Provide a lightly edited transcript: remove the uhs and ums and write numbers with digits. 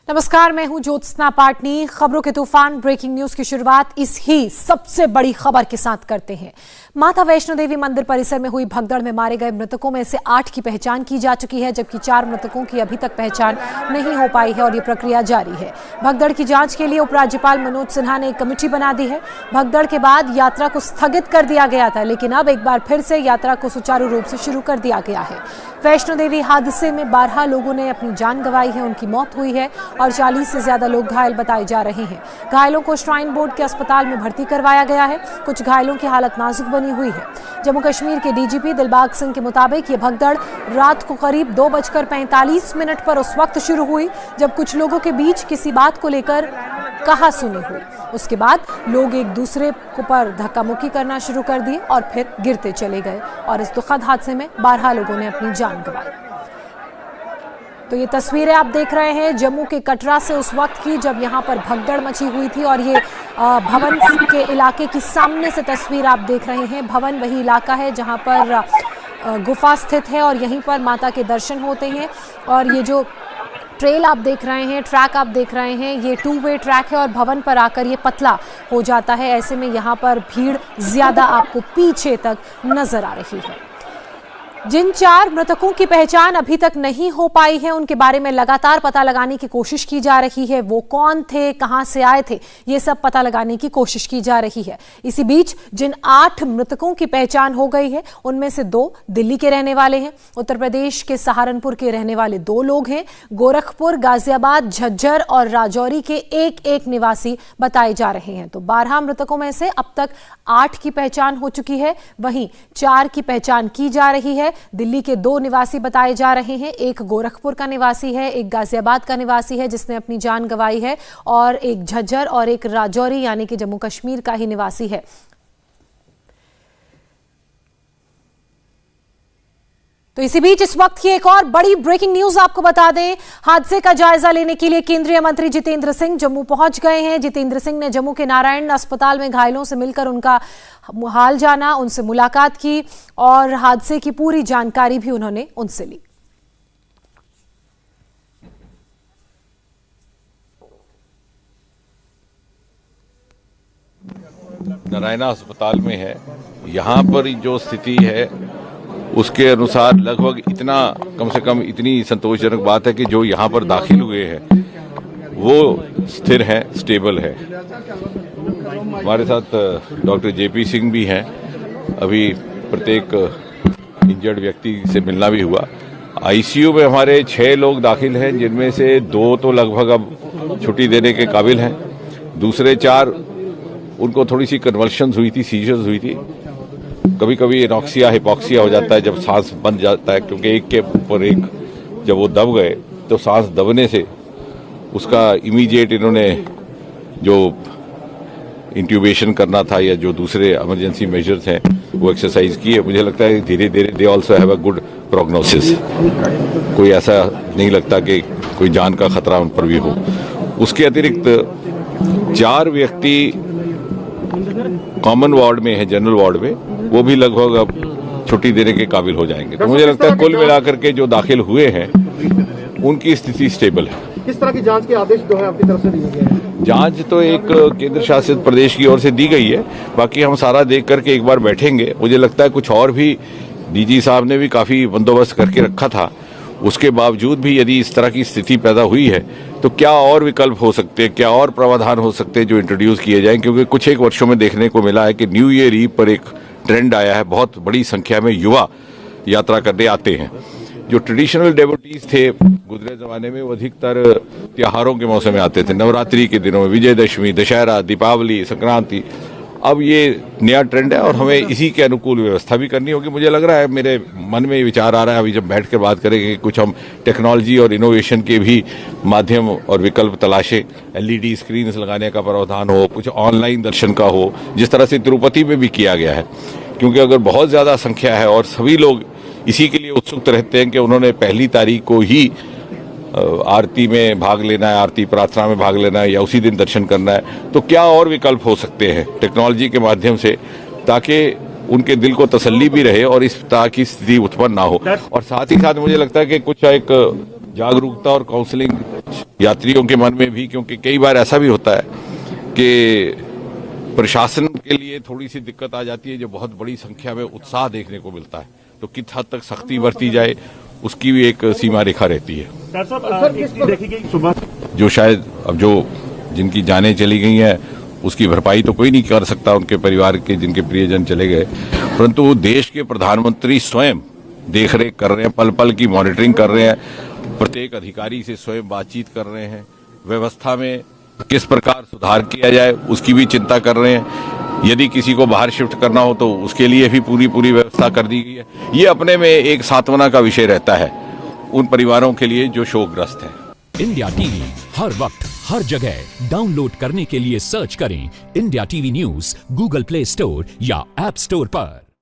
नमस्कार, मैं हूं ज्योत्सना पाटनी। खबरों के तूफान ब्रेकिंग न्यूज की शुरुआत इस ही सबसे बड़ी खबर के साथ करते हैं। माता वैष्णो देवी मंदिर परिसर में हुई भगदड़ में मारे गए मृतकों में से 8 की पहचान की जा चुकी है, जबकि 4 मृतकों की अभी तक पहचान नहीं हो पाई है और ये प्रक्रिया जारी है। भगदड़ की जांच के लिए उपराज्यपाल मनोज सिन्हा ने एक कमेटी बना दी है। भगदड़ के बाद यात्रा को स्थगित कर दिया गया था, लेकिन अब एक बार फिर से यात्रा को सुचारू रूप से शुरू कर दिया गया है। वैष्णो देवी हादसे में 12 लोगों ने अपनी जान गंवाई है, उनकी मौत हुई है और 40 से ज्यादा लोग घायल बताए जा रहे हैं। घायलों को श्राइन बोर्ड के अस्पताल में भर्ती करवाया गया है। कुछ घायलों की हालत नाजुक बनी हुई है। जम्मू कश्मीर के डीजीपी दिलबाग सिंह के मुताबिक ये भगदड़ रात को करीब 2:45 पर उस वक्त शुरू हुई जब कुछ लोगों के बीच किसी बात को लेकर कहासुनी हुई। उसके बाद लोग एक दूसरे पर धक्का मुक्की करना शुरू कर दिए और फिर गिरते चले गए और इस दुखद हादसे में 12 लोगों ने अपनी जान गंवाई। तो ये तस्वीरें आप देख रहे हैं जम्मू के कटरा से उस वक्त की जब यहाँ पर भगदड़ मची हुई थी और ये भवन के इलाके की सामने से तस्वीर आप देख रहे हैं। भवन वही इलाका है जहाँ पर गुफा स्थित है और यहीं पर माता के दर्शन होते हैं। और ये जो ट्रेल आप देख रहे हैं, ट्रैक आप देख रहे हैं, ये 2 वे ट्रैक है और भवन पर आकर ये पतला हो जाता है। ऐसे में यहाँ पर भीड़ ज्यादा आपको पीछे तक नजर आ रही है। जिन 4 मृतकों की पहचान अभी तक नहीं हो पाई है, उनके बारे में लगातार पता लगाने की कोशिश की जा रही है। वो कौन थे, कहां से आए थे, ये सब पता लगाने की कोशिश की जा रही है। इसी बीच जिन 8 मृतकों की पहचान हो गई है, उनमें से 2 दिल्ली के रहने वाले हैं। उत्तर प्रदेश के सहारनपुर के रहने वाले 2 लोग हैं। गोरखपुर, गाजियाबाद, झज्जर और राजौरी के एक निवासी बताए जा रहे हैं। तो 12 मृतकों में से अब तक 8 की पहचान हो चुकी है, वहीं 4 की पहचान की जा रही है। दिल्ली के 2 निवासी बताए जा रहे हैं। एक गोरखपुर का निवासी है, एक गाजियाबाद का निवासी है जिसने अपनी जान गंवाई है और एक झज्जर और एक राजौरी यानी कि जम्मू कश्मीर का ही निवासी है। तो इसी बीच इस वक्त की एक और बड़ी ब्रेकिंग न्यूज आपको बता दें। हादसे का जायजा लेने के लिए केंद्रीय मंत्री जितेंद्र सिंह जम्मू पहुंच गए हैं। जितेंद्र सिंह ने जम्मू के नारायण अस्पताल में घायलों से मिलकर उनका हाल जाना, उनसे मुलाकात की और हादसे की पूरी जानकारी भी उन्होंने उनसे ली। नारायण अस्पताल में है। यहाँ पर जो स्थिति है उसके अनुसार लगभग इतना, कम से कम इतनी संतोषजनक बात है कि जो यहाँ पर दाखिल हुए हैं वो स्थिर है, स्टेबल है। हमारे साथ डॉक्टर जेपी सिंह भी हैं। अभी प्रत्येक इंजर्ड व्यक्ति से मिलना भी हुआ। आईसीयू में हमारे 6 लोग दाखिल हैं, जिनमें से 2 तो लगभग अब छुट्टी देने के काबिल हैं। दूसरे 4 उनको थोड़ी सी कन्वल्शंस हुई थी, सीजर्स हुई थी। कभी कभी एनॉक्सिया, हिपोक्सिया हो जाता है जब सांस बंद जाता है, क्योंकि एक के ऊपर एक जब वो दब गए तो सांस दबने से उसका इमीडिएट इन्होंने जो इंट्यूबेशन करना था या जो दूसरे इमरजेंसी मेजर्स हैं वो एक्सरसाइज किए। मुझे लगता है धीरे धीरे they also have a good prognosis. कोई ऐसा नहीं लगता कि कोई जान का खतरा उन पर भी हो। उसके अतिरिक्त 4 व्यक्ति कॉमन वार्ड में है, जनरल वार्ड में, वो भी लगभग अब छुट्टी देने के काबिल हो जाएंगे। तो मुझे लगता है कुल मिलाकर के जो दाखिल हुए हैं उनकी स्थिति स्टेबल है। किस तरह की जांच के आदेश जो है आपकी तरफ से दिए गए हैं? जांच तो एक केंद्र शासित प्रदेश की ओर से दी गई है। बाकी हम सारा देख करके एक बार बैठेंगे। मुझे लगता है कुछ और भी डीजी साहब ने भी काफी बंदोबस्त करके रखा था। उसके बावजूद भी यदि इस तरह की स्थिति पैदा हुई है तो क्या और विकल्प हो सकते हैं, क्या और प्रावधान हो सकते हैं जो इंट्रोड्यूस किए जाएं। क्योंकि कुछ एक वर्षों में देखने को मिला है कि न्यू ईयर ईव पर एक ट्रेंड आया है, बहुत बड़ी संख्या में युवा यात्रा करने आते हैं। जो ट्रेडिशनल डेवोटीज थे गुजरे जमाने में, वो अधिकतर त्योहारों के मौसम में आते थे, नवरात्रि के दिनों में, विजयदशमी, दशहरा, दीपावली, संक्रांति। अब ये नया ट्रेंड है और हमें इसी के अनुकूल व्यवस्था भी करनी होगी। मुझे लग रहा है, मेरे मन में विचार आ रहा है, अभी जब बैठ कर बात करेंगे कि कुछ हम टेक्नोलॉजी और इनोवेशन के भी माध्यम और विकल्प तलाशे। LED स्क्रीन्स लगाने का प्रावधान हो, कुछ ऑनलाइन दर्शन का हो, जिस तरह से तिरुपति में भी किया गया है। क्योंकि अगर बहुत ज़्यादा संख्या है और सभी लोग इसी के लिए उत्सुक रहते हैं कि उन्होंने 1 तारीख को ही आरती में भाग लेना है, आरती प्रार्थना में भाग लेना है या उसी दिन दर्शन करना है, तो क्या और विकल्प हो सकते हैं टेक्नोलॉजी के माध्यम से, ताकि उनके दिल को तसल्ली भी रहे और इस तरह की स्थिति उत्पन्न ना हो। और साथ ही साथ मुझे लगता है कि कुछ एक जागरूकता और काउंसलिंग यात्रियों के मन में भी, क्योंकि कई बार ऐसा भी होता है कि प्रशासन के लिए थोड़ी सी दिक्कत आ जाती है, जो बहुत बड़ी संख्या में उत्साह देखने को मिलता है, तो किस हद तक सख्ती बरती जाए उसकी भी एक सीमा रेखा रहती है। जो शायद अब जो जिनकी जानें चली गई हैं उसकी भरपाई तो कोई नहीं कर सकता, उनके परिवार के जिनके प्रियजन चले गए, परंतु देश के प्रधानमंत्री स्वयं देख रेख कर रहे हैं, पल पल की मॉनिटरिंग कर रहे हैं, प्रत्येक अधिकारी से स्वयं बातचीत कर रहे हैं, व्यवस्था में किस प्रकार सुधार किया जाए उसकी भी चिंता कर रहे हैं। यदि किसी को बाहर शिफ्ट करना हो तो उसके लिए भी पूरी व्यवस्था कर दी गई है। ये अपने में एक सांत्वना का विषय रहता है उन परिवारों के लिए जो शोकग्रस्त हैं। इंडिया टीवी हर वक्त हर जगह डाउनलोड करने के लिए सर्च करें India TV news Google play store या ऐप स्टोर पर।